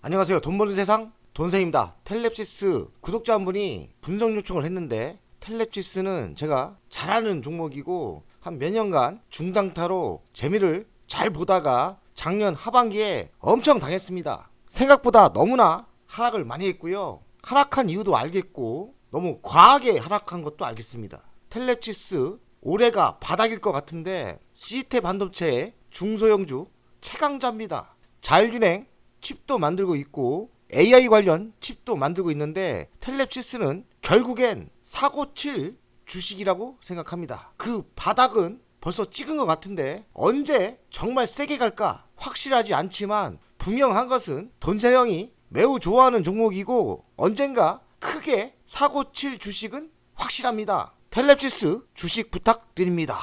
안녕하세요. 돈 버는 세상 돈쌤입니다. 텔렙시스 구독자 한 분이 분석 요청을 했는데, 텔렙시스는 제가 잘 아는 종목이고 한 몇 년간 중당타로 재미를 잘 보다가 작년 하반기에 엄청 당했습니다. 생각보다 너무나 하락을 많이 했고요. 하락한 이유도 알겠고 너무 과하게 하락한 것도 알겠습니다. 텔렙시스 올해가 바닥일 것 같은데 시스템 반도체의 중소형주 최강자입니다. 자율주행 칩도 만들고 있고 AI 관련 칩도 만들고 있는데, 텔렙시스는 결국엔 사고 칠 주식이라고 생각합니다. 그 바닥은 벌써 찍은 것 같은데 언제 정말 세게 갈까 확실하지 않지만, 분명한 것은 돈세형이 매우 좋아하는 종목이고 언젠가 크게 사고 칠 주식은 확실합니다. 텔렙시스 주식 부탁드립니다.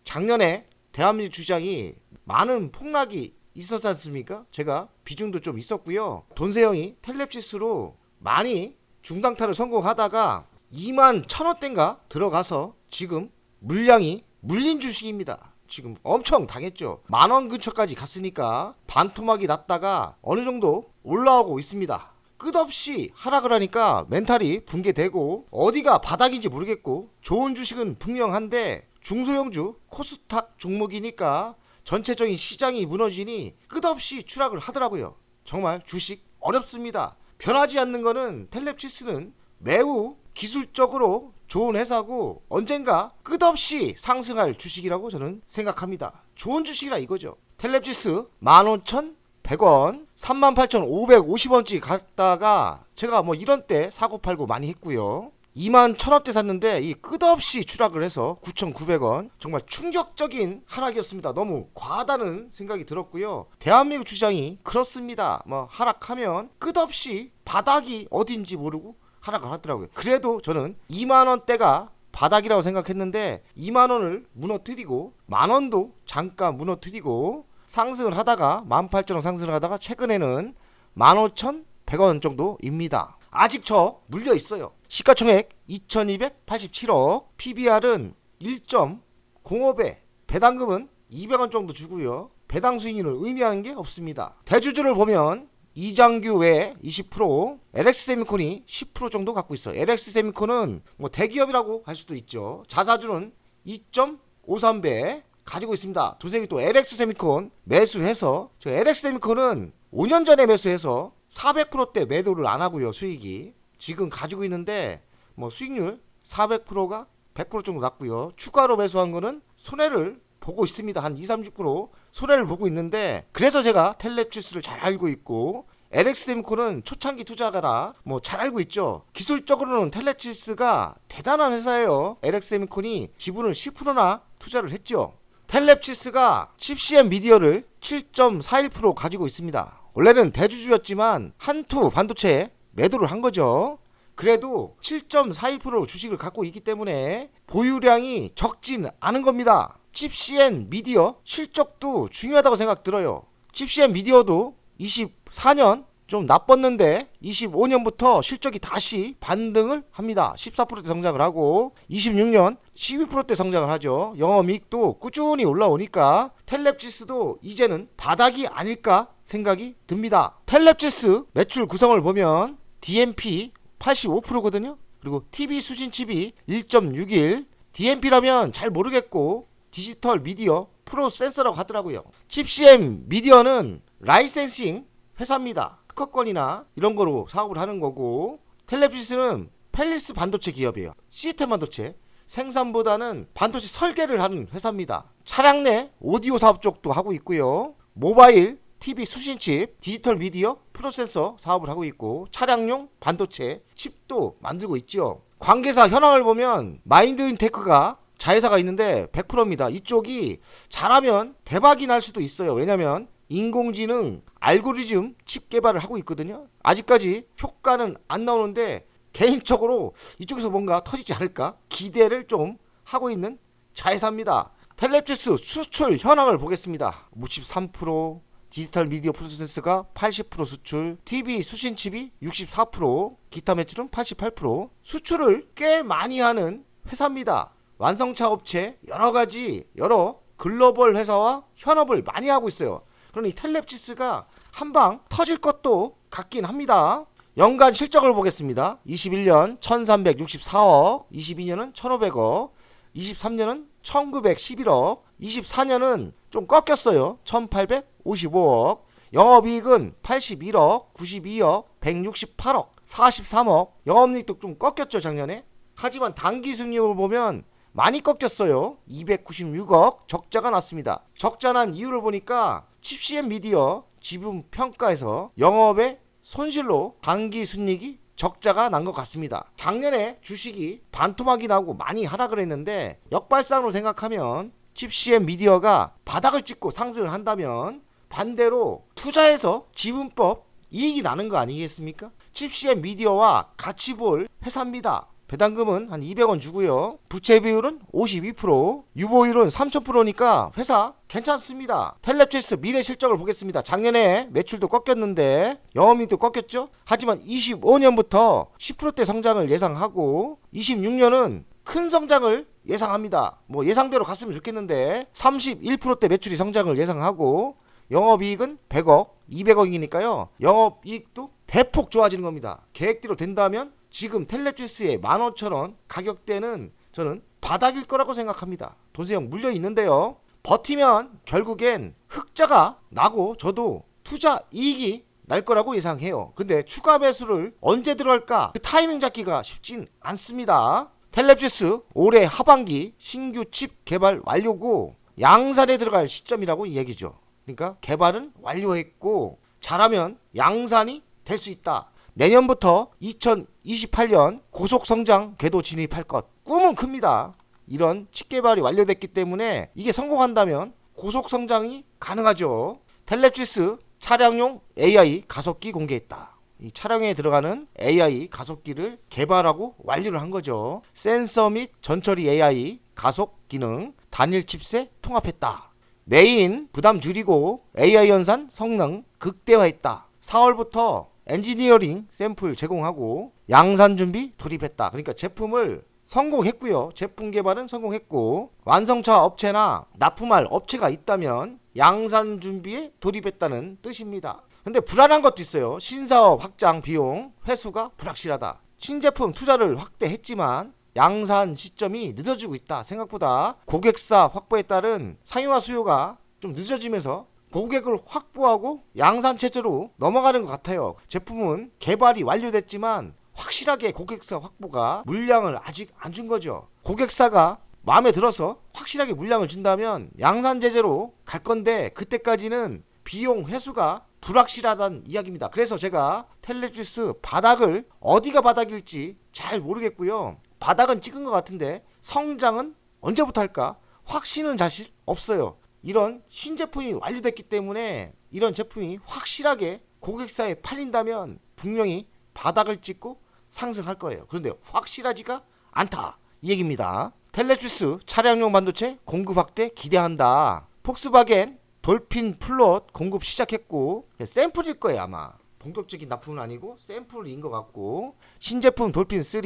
작년에 대한민국 주장이 많은 폭락이 있었지 않습니까? 제가 비중도 좀 있었고요. 돈세형이 텔렙시스로 많이 중당타를 성공하다가 21,000원대인가 들어가서 지금 물량이 물린 주식입니다. 지금 엄청 당했죠. 만원 근처까지 갔으니까 반토막이 났다가 어느 정도 올라오고 있습니다. 끝없이 하락을 하니까 멘탈이 붕괴되고 어디가 바닥인지 모르겠고, 좋은 주식은 분명한데 중소형주 코스닥 종목이니까 전체적인 시장이 무너지니 끝없이 추락을 하더라고요. 정말 주식 어렵습니다. 변하지 않는 거는 텔렙시스는 매우 기술적으로 좋은 회사고 언젠가 끝없이 상승할 주식이라고 저는 생각합니다. 좋은 주식이라 이거죠. 텔렙시스 15,100원 38,550원치 갔다가 제가 뭐 이런 때 사고팔고 많이 했고요. 21,000원대 샀는데 이 끝없이 추락을 해서 9,900원, 정말 충격적인 하락이었습니다. 너무 과하다는 생각이 들었고요. 대한민국 주장이 그렇습니다. 뭐 하락하면 끝없이 바닥이 어딘지 모르고 하락을 하더라고요. 그래도 저는 2만원대가 바닥이라고 생각했는데 2만원을 무너뜨리고 만원도 잠깐 무너뜨리고 상승을 하다가 18,000원 상승을 하다가 최근에는 15,100원 정도입니다. 아직 저 물려 있어요. 시가총액 2287억, PBR은 1.05배, 배당금은 200원 정도 주고요. 배당 수익률을 의미하는 게 없습니다. 대주주를 보면 이장규 외에 20%, LX세미콘이 10% 정도 갖고 있어요. LX세미콘은 뭐 대기업이라고 할 수도 있죠. 자사주는 2.53배 가지고 있습니다. 도생이 또 LX세미콘 매수해서, 저 LX세미콘은 5년 전에 매수해서 400%대 매도를 안 하고요. 수익이 지금 가지고 있는데 뭐 수익률 400%가 100% 정도 났고요. 추가로 매수한 거는 손해를 보고 있습니다. 한 20-30% 손해를 보고 있는데, 그래서 제가 텔렙시스를 잘 알고 있고 LX세미콘은 초창기 투자가라 뭐 잘 알고 있죠. 기술적으로는 텔렙시스가 대단한 회사예요. LX세미콘이 지분을 10%나 투자를 했죠. 텔렙시스가 칩시엠 미디어를 7.41% 가지고 있습니다. 원래는 대주주였지만 한투 반도체에 매도를 한 거죠. 그래도 7.42% 주식을 갖고 있기 때문에 보유량이 적진 않은 겁니다. 칩시엠 미디어 실적도 중요하다고 생각 들어요. 칩시엠 미디어도 24년 좀 나빴는데 25년부터 실적이 다시 반등을 합니다. 14%대 성장을 하고 26년 12%대 성장을 하죠. 영업이익도 꾸준히 올라오니까 텔렙시스도 이제는 바닥이 아닐까 생각이 듭니다. 텔렙시스 매출 구성을 보면 DMP 85%거든요. 그리고 TV 수신칩이 1.61, DMP라면 잘 모르겠고 디지털 미디어 프로 센서라고 하더라고요. 칩시엠 미디어는 라이센싱 회사입니다. 특허권이나 이런 거로 사업을 하는 거고, 텔렙시스는 펠리스 반도체 기업이에요. 시스템 반도체 생산보다는 반도체 설계를 하는 회사입니다. 차량 내 오디오 사업 쪽도 하고 있고요. 모바일 TV 수신칩, 디지털 미디어 프로세서 사업을 하고 있고, 차량용 반도체 칩도 만들고 있죠. 관계사 현황을 보면 마인드인테크가 자회사가 있는데 100%입니다. 이쪽이 잘하면 대박이 날 수도 있어요. 왜냐면 인공지능 알고리즘 칩 개발을 하고 있거든요. 아직까지 효과는 안 나오는데 개인적으로 이쪽에서 뭔가 터지지 않을까 기대를 좀 하고 있는 자회사입니다. 텔렙시스 수출 현황을 보겠습니다. 53%, 디지털 미디어 프로세서가 80% 수출, TV 수신칩이 64%, 기타 매출은 88%, 수출을 꽤 많이 하는 회사입니다. 완성차 업체 여러 글로벌 회사와 현업을 많이 하고 있어요. 그러니 텔렙시스가 한방 터질 것도 같긴 합니다. 연간 실적을 보겠습니다. 21년 1364억, 22년은 1500억, 23년은 1911억, 24년은 좀 꺾였어요. 1855억, 영업이익은 81억, 92억, 168억, 43억, 영업이익도 좀 꺾였죠 작년에. 하지만 당기순이익을 보면 많이 꺾였어요. 296억 적자가 났습니다. 적자 난 이유를 보니까 칩CM 미디어 지분 평가에서 영업의 손실로 당기순이익이 적자가 난 것 같습니다. 작년에 주식이 반토막이 나고 많이 하락을 했는데 역발상으로 생각하면 칩CM 미디어가 바닥을 찍고 상승을 한다면 반대로 투자해서 지분법 이익이 나는 거 아니겠습니까? 칩CM 미디어와 같이 볼 회사입니다. 배당금은 한 200원 주고요. 부채 비율은 52%, 유보율은 3000%니까 회사 괜찮습니다. 텔랩치스 미래 실적을 보겠습니다. 작년에 매출도 꺾였는데 영업이익도 꺾였죠. 하지만 25년부터 10%대 성장을 예상하고 26년은 큰 성장을 예상합니다. 뭐 예상대로 갔으면 좋겠는데 31%대 매출이 성장을 예상하고 영업이익은 100억, 200억이니까요. 영업이익도 대폭 좋아지는 겁니다. 계획대로 된다면 지금 텔랩치스의 15,000원 가격대는 저는 바닥일 거라고 생각합니다. 돈세형 물려 있는데요. 버티면 결국엔 흑자가 나고 저도 투자 이익이 날 거라고 예상해요. 근데 추가 매수를 언제 들어갈까? 그 타이밍 잡기가 쉽진 않습니다. 텔랩치스 올해 하반기 신규 칩 개발 완료고 양산에 들어갈 시점이라고 얘기죠. 그러니까 개발은 완료했고 잘하면 양산이 될 수 있다. 내년부터 2028년 고속성장 궤도 진입할 것. 꿈은 큽니다. 이런 칩 개발이 완료됐기 때문에 이게 성공한다면 고속성장이 가능하죠. 텔랩치스 차량용 AI 가속기 공개했다. 이 차량에 들어가는 AI 가속기를 개발하고 완료를 한 거죠. 센서 및 전처리 AI 가속 기능 단일 칩셋 통합했다. 메인 부담 줄이고 AI 연산 성능 극대화했다. 4월부터 엔지니어링 샘플 제공하고 양산 준비 돌입했다. 그러니까 제품을 성공했고요. 제품 개발은 성공했고 완성차 업체나 납품할 업체가 있다면 양산 준비에 돌입했다는 뜻입니다. 근데 불안한 것도 있어요. 신사업 확장 비용 회수가 불확실하다. 신제품 투자를 확대했지만 양산 시점이 늦어지고 있다. 생각보다 고객사 확보에 따른 상용화 수요가 좀 늦어지면서 고객을 확보하고 양산 체제로 넘어가는 것 같아요. 제품은 개발이 완료됐지만 확실하게 고객사 확보가 물량을 아직 안 준 거죠. 고객사가 마음에 들어서 확실하게 물량을 준다면 양산 제재로 갈 건데 그때까지는 비용 회수가 불확실하다는 이야기입니다. 그래서 제가 텔레주스 바닥을 어디가 바닥일지 잘 모르겠고요. 바닥은 찍은 것 같은데 성장은 언제부터 할까? 확신은 사실 없어요. 이런 신제품이 완료됐기 때문에 이런 제품이 확실하게 고객사에 팔린다면 분명히 바닥을 찍고 상승할 거예요. 그런데 확실하지가 않다 이 얘기입니다. 텔레주스 차량용 반도체 공급 확대 기대한다. 폭스바겐 돌핀 플롯 공급 시작했고 샘플일 거예요. 아마 본격적인 납품은 아니고 샘플인 것 같고 신제품 돌핀 3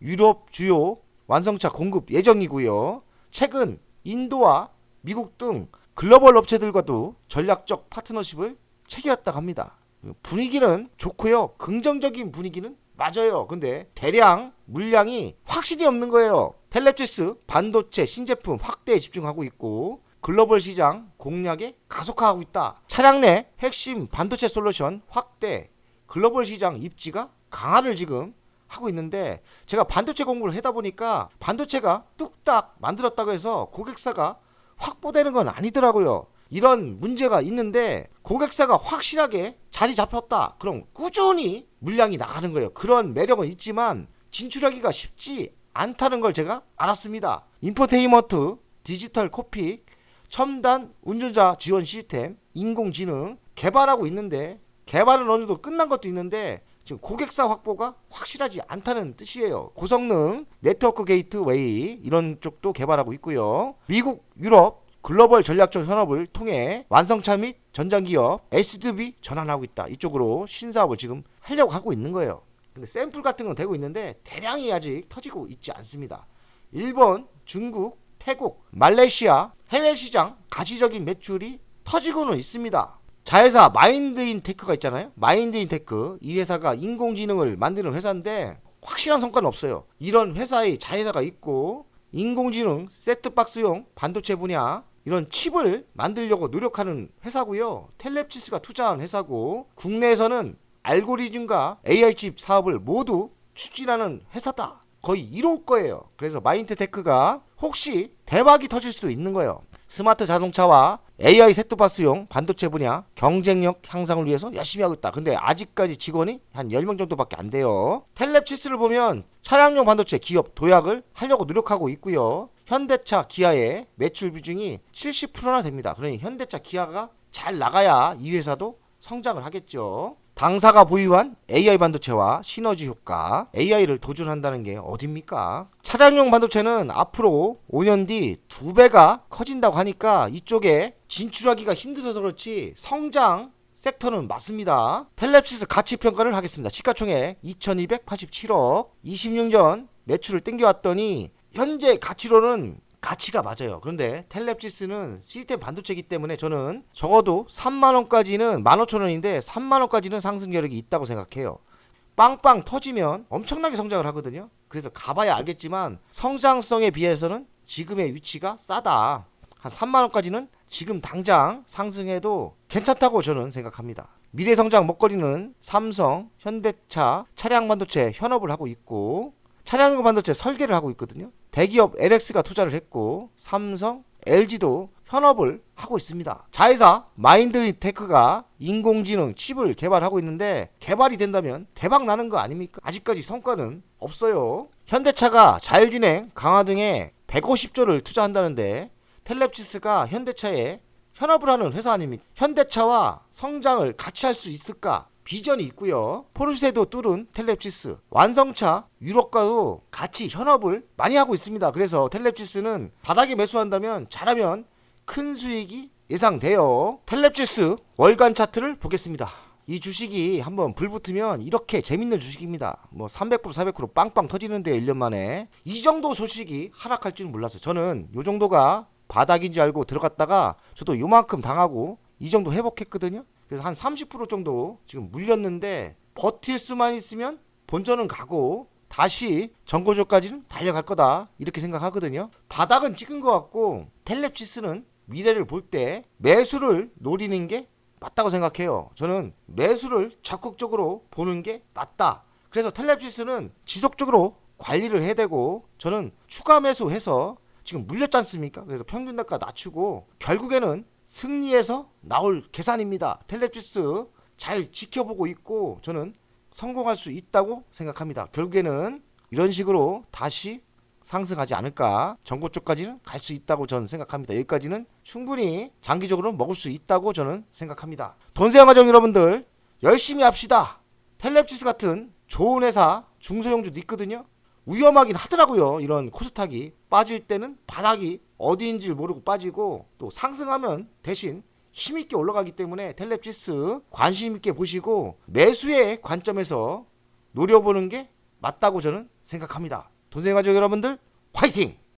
유럽 주요 완성차 공급 예정이고요. 최근 인도와 미국 등 글로벌 업체들과도 전략적 파트너십을 체결했다고 합니다. 분위기는 좋고요. 긍정적인 분위기는 맞아요. 근데 대량 물량이 확실히 없는 거예요. 텔레치스 반도체 신제품 확대에 집중하고 있고 글로벌 시장 공략에 가속화하고 있다. 차량 내 핵심 반도체 솔루션 확대, 글로벌 시장 입지가 강화를 지금 하고 있는데 제가 반도체 공부를 하다 보니까 반도체가 뚝딱 만들었다고 해서 고객사가 확보되는 건 아니더라고요. 이런 문제가 있는데 고객사가 확실하게 자리 잡혔다. 그럼 꾸준히 물량이 나가는 거예요. 그런 매력은 있지만 진출하기가 쉽지 않다는 걸 제가 알았습니다. 인포테인먼트, 디지털 코픽, 첨단 운전자 지원 시스템, 인공지능 개발하고 있는데 개발은 어느 정도 끝난 것도 있는데 지금 고객사 확보가 확실하지 않다는 뜻이에요. 고성능 네트워크 게이트웨이 이런 쪽도 개발하고 있고요. 미국, 유럽 글로벌 전략적 현업을 통해 완성차 및 전장기업 SDV 전환하고 있다. 이쪽으로 신사업을 지금 하려고 하고 있는 거예요. 근데 샘플 같은 건 되고 있는데 대량이 아직 터지고 있지 않습니다. 일본, 중국, 태국, 말레이시아 해외 시장 가시적인 매출이 터지고는 있습니다. 자회사 마인드인테크가 있잖아요. 마인드인테크 이 회사가 인공지능을 만드는 회사인데 확실한 성과는 없어요. 이런 회사의 자회사가 있고 인공지능 셋톱박스용 반도체 분야 이런 칩을 만들려고 노력하는 회사고요. 텔랩시스가 투자한 회사고 국내에서는 알고리즘과 AI 칩 사업을 모두 추진하는 회사다. 거의 1호일 거예요. 그래서 마인드테크가 혹시 대박이 터질 수도 있는 거예요. 스마트 자동차와 AI 셋톱박스용 반도체 분야 경쟁력 향상을 위해서 열심히 하고 있다. 근데 아직까지 직원이 한 10명 정도밖에 안 돼요. 텔랩시스를 보면 차량용 반도체 기업 도약을 하려고 노력하고 있고요. 현대차, 기아의 매출 비중이 70%나 됩니다. 그러니 현대차, 기아가 잘 나가야 이 회사도 성장을 하겠죠. 당사가 보유한 AI 반도체와 시너지 효과, AI를 도전한다는 게 어딥니까? 차량용 반도체는 앞으로 5년 뒤 2배가 커진다고 하니까 이쪽에 진출하기가 힘들어서 그렇지 성장 섹터는 맞습니다. 텔랩시스 가치평가를 하겠습니다. 시가총액 2287억, 26년 매출을 땡겨왔더니 현재 가치로는 가치가 맞아요. 그런데 텔랩시스는 시스템 반도체이기 때문에 저는 적어도 3만원까지는 15,000원인데 3만원까지는 상승 여력이 있다고 생각해요. 빵빵 터지면 엄청나게 성장을 하거든요. 그래서 가봐야 알겠지만 성장성에 비해서는 지금의 위치가 싸다. 한 3만원까지는 지금 당장 상승해도 괜찮다고 저는 생각합니다. 미래성장 먹거리는 삼성, 현대차, 차량 반도체 현업을 하고 있고 차량용 반도체 설계를 하고 있거든요. 대기업 LX가 투자를 했고 삼성, LG도 현업을 하고 있습니다. 자회사 마인드테크가 인공지능 칩을 개발하고 있는데 개발이 된다면 대박 나는 거 아닙니까? 아직까지 성과는 없어요. 현대차가 자율주행 강화 등에 150조를 투자한다는데 텔랩시스가 현대차에 현업을 하는 회사 아닙니까? 현대차와 성장을 같이 할 수 있을까? 비전이 있고요. 포르쉐도 뚫은 텔랩시스, 완성차 유럽과도 같이 현업을 많이 하고 있습니다. 그래서 텔랩시스는 바닥에 매수한다면 잘하면 큰 수익이 예상돼요. 텔랩시스 월간 차트를 보겠습니다. 이 주식이 한번 불붙으면 이렇게 재밌는 주식입니다. 뭐 300% 400% 빵빵 터지는데 1년 만에 이 정도 소식이 하락할 줄은 몰랐어요. 저는 이 정도가 바닥인 줄 알고 들어갔다가 저도 요만큼 당하고 이 정도 회복했거든요. 그래서 한 30% 정도 지금 물렸는데 버틸 수만 있으면 본전은 가고 다시 전고조까지는 달려갈 거다 이렇게 생각하거든요. 바닥은 찍은 것 같고 텔랩시스는 미래를 볼 때 매수를 노리는 게 맞다고 생각해요. 저는 매수를 적극적으로 보는 게 맞다. 그래서 텔랩시스는 지속적으로 관리를 해야 되고 저는 추가 매수해서 지금 물렸지 않습니까? 그래서 평균 단가 낮추고 결국에는 승리해서 나올 계산입니다. 텔랩시스 잘 지켜보고 있고 저는 성공할 수 있다고 생각합니다. 결국에는 이런 식으로 다시 상승하지 않을까. 전고 쪽까지는 갈 수 있다고 저는 생각합니다. 여기까지는 충분히 장기적으로 먹을 수 있다고 저는 생각합니다. 돈세영 가정 여러분들 열심히 합시다. 텔랩시스 같은 좋은 회사 중소형주도 있거든요. 위험하긴 하더라고요. 이런 코스닥이 빠질 때는 바닥이 어디인지 모르고 빠지고 또 상승하면 대신 힘있게 올라가기 때문에 텔랩시스 관심있게 보시고 매수의 관점에서 노려보는 게 맞다고 저는 생각합니다. 돈세영 가족 여러분들 화이팅!